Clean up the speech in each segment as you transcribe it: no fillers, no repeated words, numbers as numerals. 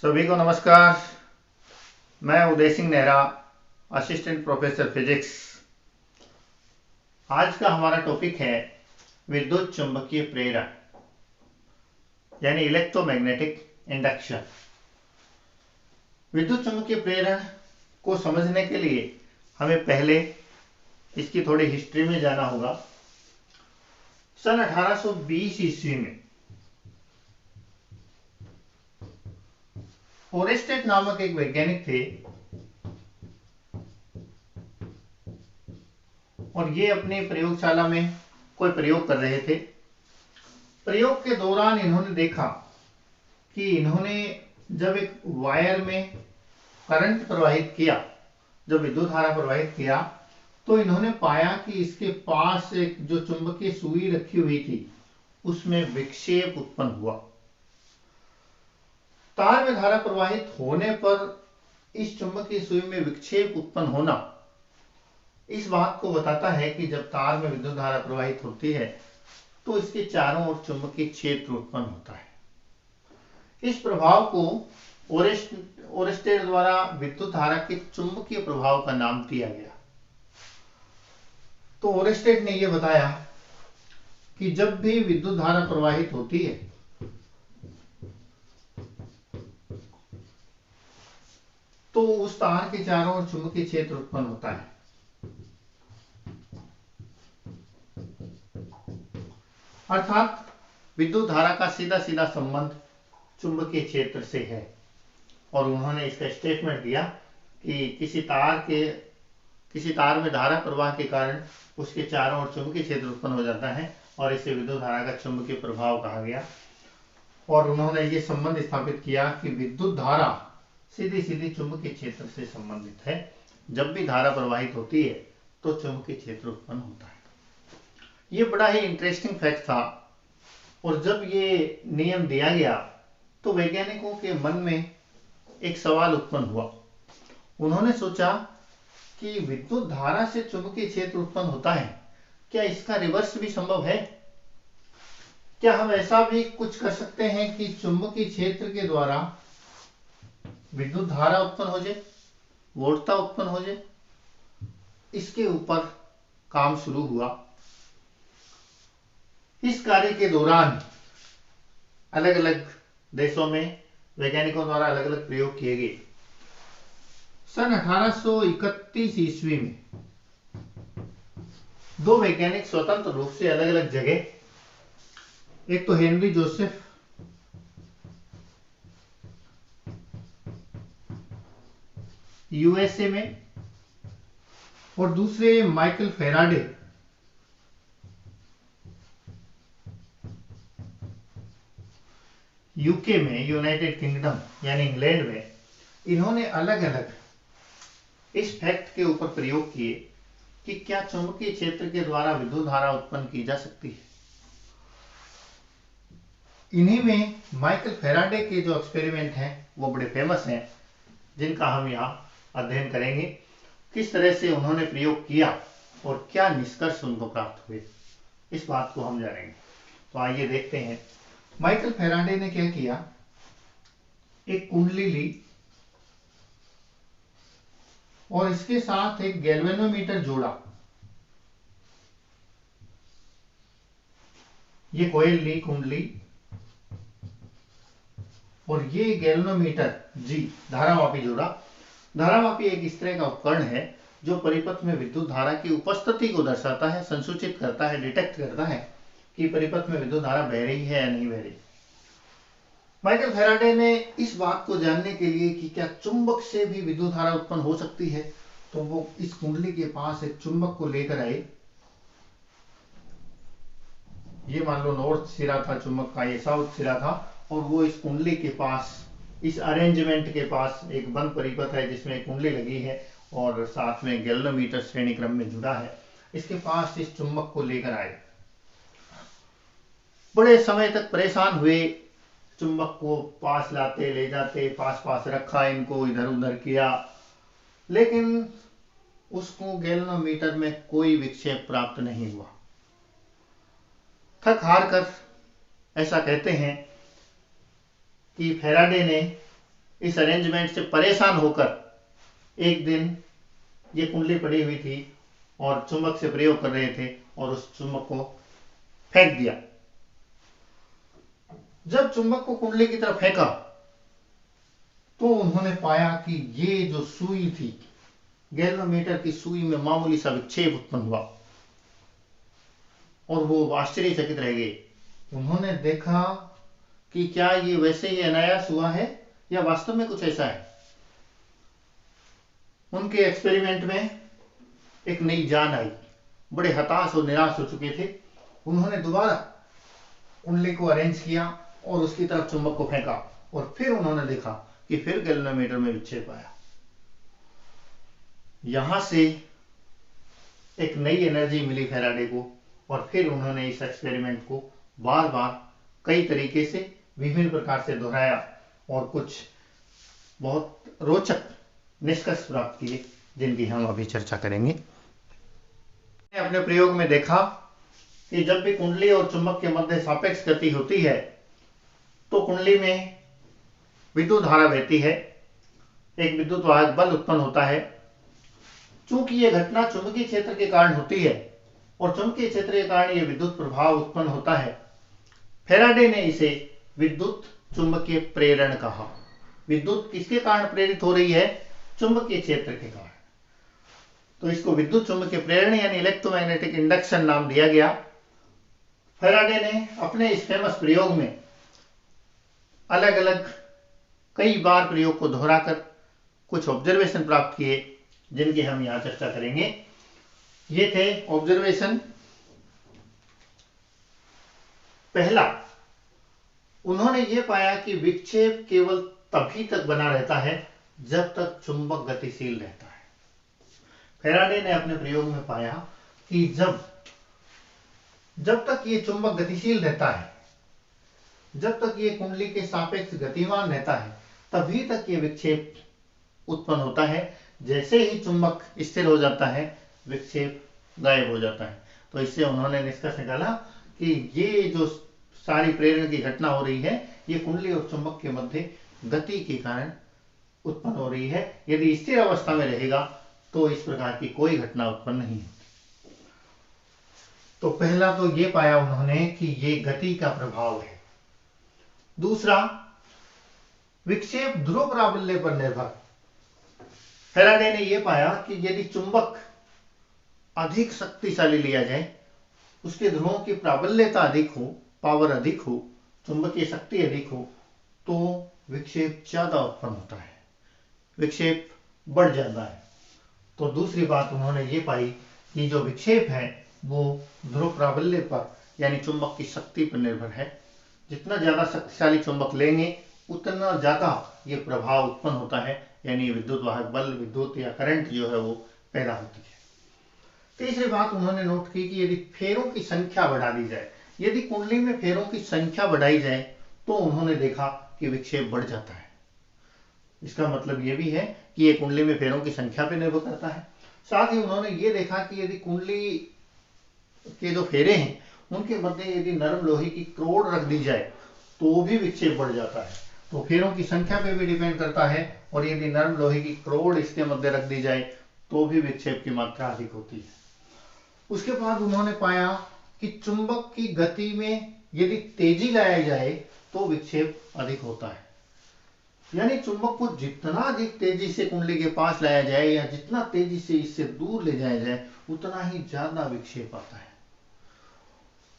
सभी को नमस्कार। मैं Uday Singh Nehra, assistant professor physics. आज का हमारा टॉपिक है विद्युत चुंबकीय प्रेरण यानी इलेक्ट्रोमैग्नेटिक इंडक्शन। विद्युत चुंबकीय प्रेरण को समझने के लिए हमें पहले इसकी थोड़ी हिस्ट्री में जाना होगा। सन 1820 ईस्वी में ओरेस्टेड नामक एक वैज्ञानिक थे और ये अपनी प्रयोगशाला में कोई प्रयोग कर रहे थे। प्रयोग के दौरान इन्होंने देखा कि इन्होंने जब एक वायर में करंट प्रवाहित किया, जब विद्युत धारा प्रवाहित किया, तो इन्होंने पाया कि इसके पास एक जो चुंबकीय सुई रखी हुई थी उसमें विक्षेप उत्पन्न हुआ। तार में धारा प्रवाहित होने पर इस चुंबकीय सुई में विक्षेप उत्पन्न होना इस बात को बताता है कि जब तार में विद्युत धारा प्रवाहित होती है तो इसके चारों ओर चुंबकीय क्षेत्र उत्पन्न होता है। इस प्रभाव को ओरेस्टेड द्वारा विद्युत धारा के चुंबकीय प्रभाव का नाम दिया गया। तो ओरेस्टेड ने यह बताया कि जब भी विद्युत धारा प्रवाहित होती है तो उस तार के चारों ओर चुंबकीय क्षेत्र उत्पन्न होता है। अर्थात विद्युत धारा का सीधा सीधा संबंध चुंबकीय क्षेत्र से है। और उन्होंने इसका स्टेटमेंट दिया कि किसी तार में धारा प्रवाह के कारण उसके चारों ओर चुंबकीय क्षेत्र उत्पन्न हो जाता है और इसे विद्युत धारा का चुंबकीय प्रभाव कहा गया। और उन्होंने ये संबंध स्थापित किया कि विद्युत धारा सीधी सीधी चुंबकीय क्षेत्र से संबंधित है। जब भी धारा प्रवाहित होती है तो चुंबकीय क्षेत्र उत्पन्न होता है। ये बड़ा ही इंटरेस्टिंग फैक्ट था। और जब ये नियम दिया गया तो वैज्ञानिकों के मन में एक सवाल उत्पन्न हुआ। उन्होंने सोचा कि विद्युत धारा से चुंबकीय क्षेत्र उत्पन्न होता है, क्या इसका रिवर्स भी संभव है? क्या हम ऐसा भी कुछ कर सकते हैं कि चुंबकीय क्षेत्र के द्वारा विद्युत धारा उत्पन्न हो जाए, वोल्टता उत्पन्न हो जाए? इसके ऊपर काम शुरू हुआ। इस कार्य के दौरान अलग अलग देशों में वैज्ञानिकों द्वारा अलग अलग प्रयोग किए गए। सन 1831 ईस्वी में दो वैज्ञानिक स्वतंत्र रूप से अलग अलग जगह, एक तो हेनरी जोसेफ यूएसए में और दूसरे माइकल फेराडे यूके में, यूनाइटेड किंगडम यानी इंग्लैंड में, इन्होंने अलग अलग इस फैक्ट के ऊपर प्रयोग किए कि क्या चुंबकीय क्षेत्र के द्वारा विद्युत धारा उत्पन्न की जा सकती है। इन्हीं में माइकल फेराडे के जो एक्सपेरिमेंट हैं वो बड़े फेमस हैं, जिनका हम यहाँ अध्ययन करेंगे। किस तरह से उन्होंने प्रयोग किया और क्या निष्कर्ष उनको प्राप्त हुए, इस बात को हम जानेंगे। तो आइए देखते हैं। माइकल फेराडे ने क्या किया, एक कुंडली ली और इसके साथ एक गैल्वेनोमीटर जोड़ा। ये कॉइल ली, कुंडली, और ये गैल्वेनोमीटर जी धारामापी जोड़ा। धारामापी एक इस तरह का उपकरण है जो परिपथ में विद्युत धारा की उपस्थिति को दर्शाता है, संसूचित करता है, डिटेक्ट करता है कि परिपथ में विद्युत धारा बह रही है या नहीं बह रही। माइकल फेराडे ने इस बात को जानने के लिए कि क्या चुंबक से भी विद्युत धारा उत्पन्न हो सकती है, तो वो इस कुंडली के पास एक चुंबक को लेकर आए। ये मान लो नॉर्थ सिरा था चुंबक का, ये साउथ सिरा था, और वो इस कुंडली के पास, इस अरेंजमेंट के पास एक बंद परिपथ है जिसमें कुंडली लगी है और साथ में गैल्वेनोमीटर श्रेणी क्रम में जुड़ा है। इसके पास इस चुंबक को लेकर आए। बड़े समय तक परेशान हुए, चुंबक को पास लाते ले जाते, पास पास रखा, इनको इधर उधर किया, लेकिन उसको गैल्वेनोमीटर में कोई विक्षेप प्राप्त नहीं हुआ। थक हार कर ऐसा कहते हैं कि फेराडे ने इस अरेंजमेंट से परेशान होकर एक दिन ये कुंडली पड़ी हुई थी और चुंबक से प्रयोग कर रहे थे और उस चुंबक को फेंक दिया। जब चुंबक को कुंडली की तरफ फेंका तो उन्होंने पाया कि ये जो सुई थी, गैल्वेनोमीटर की सुई में मामूली सा विक्षेप उत्पन्न हुआ और वो आश्चर्यचकित रह गए। उन्होंने देखा कि क्या ये वैसे ही अनायास हुआ है या वास्तव में कुछ ऐसा है। उनके एक्सपेरिमेंट में एक नई जान आई। बड़े हताश और निराश हो चुके थे। उन्होंने दोबारा कुंडली को अरेंज किया और उसकी तरफ चुंबक को फेंका और फिर उन्होंने देखा कि फिर गैल्वेनोमीटर में विक्षेप आया। यहां से एक नई एनर्जी मिली फैराडे को और फिर उन्होंने इस एक्सपेरिमेंट को बार बार कई तरीके से विभिन्न प्रकार से दोहराया और कुछ बहुत रोचक निष्कर्ष प्राप्त किए जिनकी हम अभी चर्चा करेंगे। अपने प्रयोग में देखा कि जब भी कुंडली और चुंबक के मध्य सापेक्ष गति होती है तो कुंडली में विद्युत धारा बहती है, एक विद्युत वाहक बल उत्पन्न होता है। चूंकि यह घटना चुंबकीय क्षेत्र के कारण होती है और चुंबकीय क्षेत्र के कारण यह विद्युत प्रभाव उत्पन्न होता है, फैराडे ने इसे विद्युत चुंबकीय प्रेरण कहा। विद्युत किसके कारण प्रेरित हो रही है? चुंबकीय क्षेत्र के कारण। तो इसको विद्युत चुंबकीय प्रेरण यानी इलेक्ट्रोमैग्नेटिक इंडक्शन नाम दिया गया। फैराडे ने अपने इस फेमस प्रयोग में अलग अलग कई बार प्रयोग को दोहराकर कुछ ऑब्जर्वेशन प्राप्त किए जिनकी हम यहां चर्चा करेंगे। ये थे ऑब्जर्वेशन। पहला, उन्होंने ये पाया कि विक्षेप केवल तभी तक बना रहता है जब तक चुंबक गतिशील रहता है। फैराडे ने अपने प्रयोग में पाया कि जब तक ये चुंबक गतिशील रहता है, जब तक ये कुंडली के सापेक्ष गतिमान रहता है, तभी तक ये विक्षेप उत्पन्न होता है। जैसे ही चुंबक स्थिर हो जाता है, विक्षेप गायब हो जाता है। तो इससे उन्होंने निष्कर्ष निकाला कि ये जो सारी प्रेरण की घटना हो रही है, ये कुंडली और चुंबक के मध्य गति के कारण उत्पन्न हो रही है। यदि स्थिर अवस्था में रहेगा तो इस प्रकार की कोई घटना उत्पन्न नहीं होती। तो पहला तो ये पाया उन्होंने कि ये गति का प्रभाव है। दूसरा, विक्षेप ध्रुव प्राबल्य पर निर्भर। फैराडे ने यह पाया कि यदि चुंबक अधिक शक्तिशाली लिया जाए, उसके ध्रुवों की प्राबल्यता अधिक हो, पावर अधिक हो, चुंबकीय शक्ति अधिक हो, तो विक्षेप ज्यादा उत्पन्न होता है, विक्षेप बढ़ जाता है। तो दूसरी बात उन्होंने ये पाई कि जो विक्षेप है वो ध्रुव प्राबल्य पर यानी चुंबक की शक्ति पर निर्भर है। जितना ज्यादा शक्तिशाली चुंबक लेंगे उतना ज्यादा ये प्रभाव उत्पन्न होता है, यानी विद्युत वाहक बल, विद्युत या करंट जो है वो पैदा होती है। तीसरी बात उन्होंने नोट की कि यदि फेरों की संख्या बढ़ा दी जाए, यदि कुंडली में फेरों की संख्या बढ़ाई जाए तो उन्होंने देखा कि विक्षेप बढ़ जाता है। इसका मतलब ये भी है कि ये कुंडली में फेरों की संख्या पर निर्भर करता है। साथ ही उन्होंने ये देखा कि यदि कुंडली के जो फेरे हैं उनके मध्य यदि नरम लोहे की क्रोड रख दी जाए तो भी विक्षेप बढ़ जाता है। तो फेरों की संख्या पे भी डिपेंड करता है, और यदि नरम लोहे की क्रोड इसके मध्य रख दी जाए तो भी विक्षेप की मात्रा अधिक होती है। उसके बाद उन्होंने पाया कि चुंबक की गति में यदि तेजी लाया जाए तो विक्षेप अधिक होता है। यानी चुंबक को जितना अधिक तेजी से कुंडली के पास लाया जाए या जितना तेजी से इससे दूर ले जाया जाए उतना ही ज्यादा विक्षेप आता है।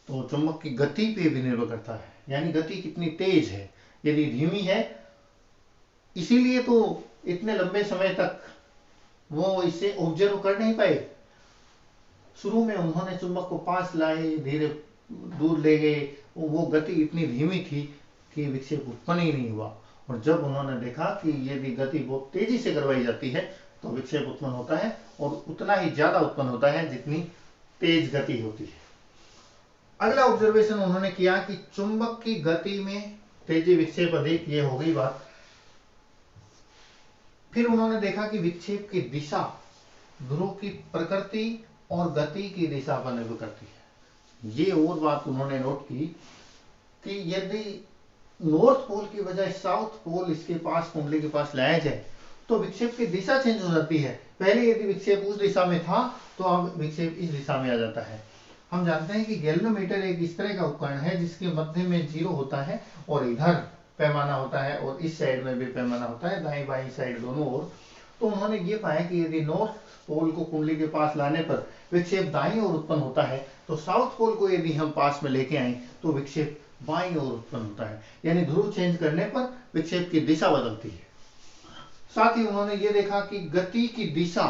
तो चुंबक की गति पे भी निर्भर करता है, यानी गति कितनी तेज है। यदि धीमी है, इसीलिए तो इतने लंबे समय तक वो इसे ऑब्जर्व कर नहीं पाए। शुरू में उन्होंने चुंबक को पास लाए, धीरे दूर ले गए, वो गति इतनी धीमी थी कि विक्षेप उत्पन्न ही नहीं हुआ। और जब उन्होंने देखा कि यदि गति बहुत तेजी से करवाई जाती है तो विक्षेप उत्पन्न होता है, और उतना ही ज्यादा उत्पन्न होता है जितनी तेज गति होती है। अगला ऑब्जर्वेशन उन्होंने किया कि चुंबक की गति में तेजी, विक्षेप अधिक, ये हो गई बात। फिर उन्होंने देखा कि विक्षेप की दिशा ध्रुव की प्रकृति और गति की दिशा पर निर्भर करती है। ये और बात उन्होंने नोट की कि यदि नॉर्थ पोल की बजाय साउथ पोल इसके पास, कुंडली के पास लाया जाए तो विक्षेप की दिशा चेंज हो जाती है। पहले यदि विक्षेप उस दिशा में था तो अब विक्षेप इस दिशा में आ जाता है। हम जानते हैं कि गैल्वेनोमीटर एक इस तरह का उपकरण है जिसके मध्य में 0 होता है और इधर पैमाना होता है और इस साइड में भी पैमाना होता है, दाएं बाएं साइड दोनों ओर। तो उन्होंने ये पाया कि यदि नॉर्थ पोल को कुंडली के पास लाने पर विक्षेप दाईं ओर उत्पन्न होता है, तो साउथ पोल को यदि हम पास में लेके आए तो विक्षेप बाईं ओर उत्पन्न होता है। यानी ध्रुव चेंज करने पर विक्षेप की दिशा बदलती है। साथ ही उन्होंने ये देखा कि गति की दिशा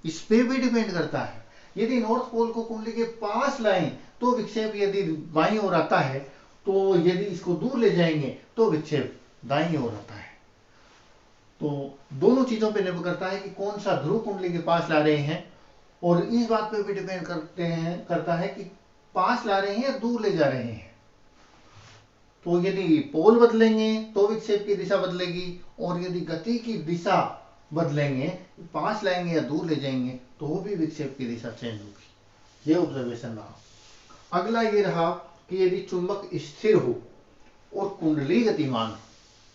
इस पे भी डिपेंड करता है। यदि नॉर्थ पोल को कुंडली के पास लाएं तो विक्षेप यदि बाईं ओर आता है, तो यदि इसको दूर ले जाएंगे तो विक्षेप दाईं ओर आता है। तो दोनों चीजों पे निर्भर करता है कि कौन सा ध्रुव कुंडली के पास ला रहे हैं, और इस बात पे भी डिपेंड करता है कि पास ला रहे हैं या दूर ले जा रहे हैं। तो यदि पोल बदलेंगे तो विक्षेप की दिशा बदलेगी, और यदि गति की दिशा बदलेंगे, पास लाएंगे या दूर ले जाएंगे, तो भी विक्षेप की दिशा चेंज होगी। ये ऑब्जर्वेशन रहा। अगला ये रहा कि यदि चुंबक स्थिर हो और कुंडली गतिमान,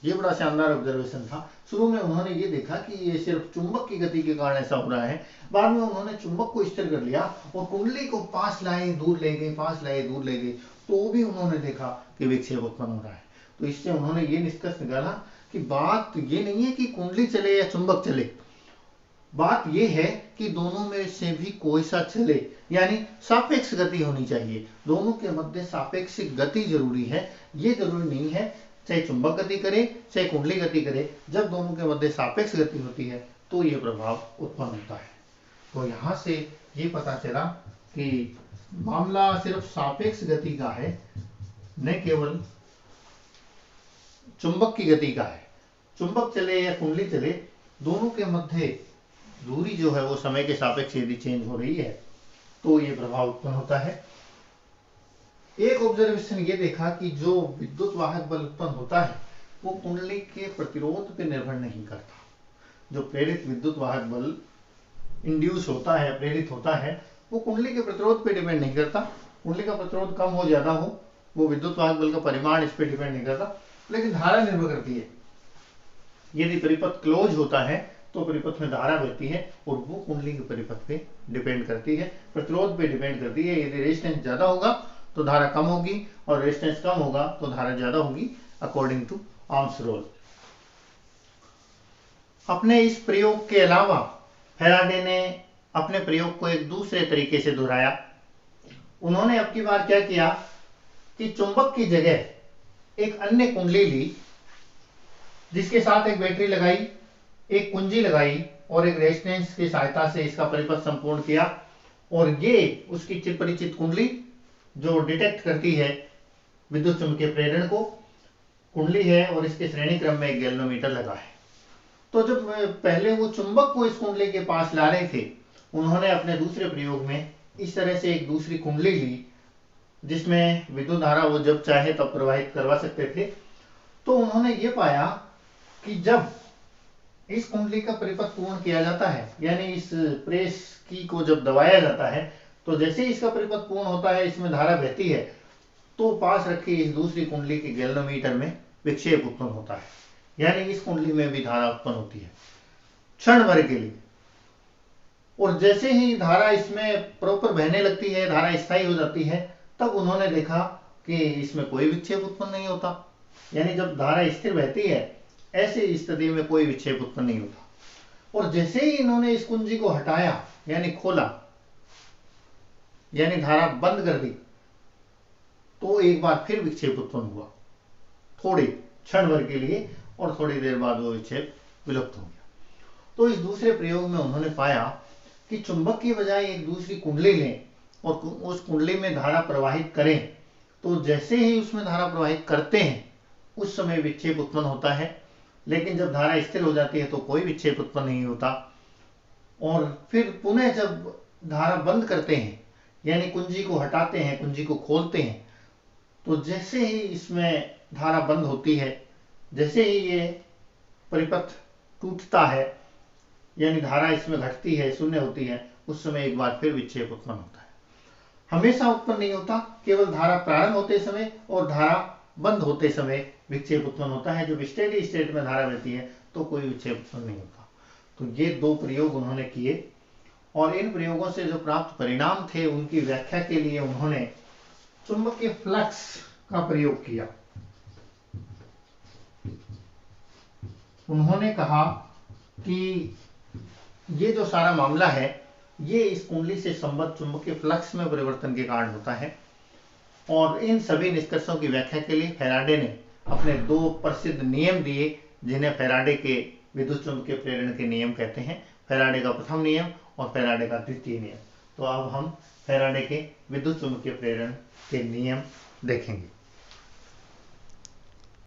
ये बड़ा शानदार ऑब्जर्वेशन था। शुरू में उन्होंने ये देखा कि ये सिर्फ चुंबक की गति के कारण ऐसा हो रहा है। बाद में उन्होंने चुंबक को स्थिर कर लिया और कुंडली को पास लाए दूर ले गए, पास लाए दूर ले गए, तो भी उन्होंने देखा कि विक्षेप उत्पन्न हो रहा है। तो इससे उन्होंने ये निष्कर्ष निकाला कि बात ये नहीं है कि कुंडली चले या चुंबक चले, बात ये है कि दोनों में से भी कोई सा चले, यानी सापेक्ष गति होनी चाहिए। दोनों के मध्य सापेक्ष गति जरूरी है। ये जरूरी नहीं है चाहे चुंबक गति करे चाहे कुंडली गति करे, जब दोनों के मध्य सापेक्ष गति होती है तो ये प्रभाव उत्पन्न होता है। तो यहां से ये पता चला कि मामला सिर्फ सापेक्ष गति का है, न केवल चुंबक की गति का है। चुंबक चले या कुंडली चले, दोनों के मध्य दूरी जो है वो समय के सापेक्ष यदि चेंज हो रही है तो ये प्रभाव उत्पन्न होता है। एक ऑब्जर्वेशन ये देखा कि जो विद्युत वाहक बल उत्पन्न होता है वो कुंडली के प्रतिरोध पर निर्भर नहीं करता। जो प्रेरित विद्युत वाहक बल इंड्यूस होता है, प्रेरित होता है, वो कुंडली के प्रतिरोध पे डिपेंड नहीं करता। कुंडली का प्रतिरोध कम हो ज्यादा हो, वो विद्युत वाहक बल का परिमाण इस पे डिपेंड नहीं करता, लेकिन धारा निर्भर करती है। यदि परिपथ क्लोज होता है तो परिपथ में धारा बहती है और वो कुंडली के परिपथ पे डिपेंड करती है, प्रतिरोध पे डिपेंड करती है। यदि रेजिस्टेंस ज्यादा होगा तो धारा कम होगी और रेजिस्टेंस कम होगा तो धारा ज्यादा होगी, अकॉर्डिंग टू आर्म्स रूल। अपने इस प्रयोग के अलावा फैराडे ने अपने प्रयोग को एक दूसरे तरीके से दोहराया। उन्होंने अब की बार क्या किया कि चुंबक की जगह एक अन्य कुंडली ली, जिसके साथ एक बैटरी लगाई, एक कुंजी लगाई और एक रेजिस्टेंस की सहायता से इसका परिपथ संपूर्ण किया। और ये उसकी चिरपरिचित कुंडली जो डिटेक्ट करती है विद्युत चुंबकीय प्रेरण को, कुंडली है और इसके श्रेणी क्रम में एक गैल्वेनोमीटर लगा है। तो जब पहले वो चुंबक को इस कुंडली के पास ला रहे थे, उन्होंने अपने दूसरे प्रयोग में इस तरह से एक दूसरी कुंडली ली जिसमें विद्युत धारा वो जब चाहे तब प्रवाहित करवा सकते थे। तो उन्होंने ये पाया कि जब इस कुंडली का परिपथ पूर्ण किया जाता है, यानी इस प्रेस की को जब दबाया जाता है, तो जैसे ही इसका परिपथ पूर्ण होता है, इसमें धारा बहती है, तो पास रखी इस दूसरी कुंडली के गैल्वेनोमीटर में विक्षेप उत्पन्न होता है, यानी इस कुंडली में भी धारा उत्पन्न होती है क्षण भर के लिए। और जैसे ही धारा इसमें प्रॉपर बहने लगती है, धारा स्थायी हो जाती है, तब उन्होंने देखा कि इसमें कोई विक्षेप उत्पन्न नहीं होता। यानी जब धारा स्थिर बहती है, ऐसे स्थिति में कोई विक्षेप उत्पन्न नहीं होता। और जैसे ही इन्होंने इस कुंजी को हटाया यानी खोला, यानी धारा बंद कर दी, तो एक बार फिर विक्षेप उत्पन्न हुआ, थोड़ी क्षण भर के लिए, और थोड़ी देर बाद वो विक्षेप विलुप्त हो गया। तो इस दूसरे प्रयोग में उन्होंने पाया कि चुंबक की बजाय एक दूसरी कुंडली लें और उस कुंडली में धारा प्रवाहित करें, तो जैसे ही उसमें धारा प्रवाहित करते हैं उस समय विक्षेप उत्पन्न होता है, लेकिन जब धारा स्थिर हो जाती है तो कोई विक्षेप उत्पन्न नहीं होता। और फिर पुनः जब धारा बंद करते हैं, यानी कुंजी को हटाते हैं, कुंजी को खोलते हैं, तो जैसे ही इसमें धारा बंद होती है, जैसे ही ये परिपथ टूटता है, यानी धारा इसमें घटती है, शून्य होती है, उस समय एक बार फिर विक्षेप उत्पन्न होता है। हमेशा उत्पन्न नहीं होता, केवल धारा प्रारंभ होते समय और धारा बंद होते समय विक्षेप उत्पन्न होता है। जब स्टेडी स्टेट में धारा बहती है तो कोई विक्षेप उत्पन्न नहीं होता। तो ये दो प्रयोग उन्होंने किए और इन प्रयोगों से जो प्राप्त परिणाम थे उनकी व्याख्या के लिए उन्होंने चुंबकीय फ्लक्स का प्रयोग किया। उन्होंने कहा कि ये जो सारा मामला है ये इस कुंडली से संबद्ध चुंबकीय फ्लक्स में परिवर्तन के कारण होता है। और इन सभी निष्कर्षों की व्याख्या के लिए फैराडे ने अपने दो प्रसिद्ध नियम दिए जिन्हें फैराडे के विद्युत चुंबकीय प्रेरण के नियम कहते हैं, फैराडे का प्रथम नियम और फैराडे का द्वितीय नियम। तो अब हम फैराडे के विद्युत चुंबकीय प्रेरण के नियम देखेंगे।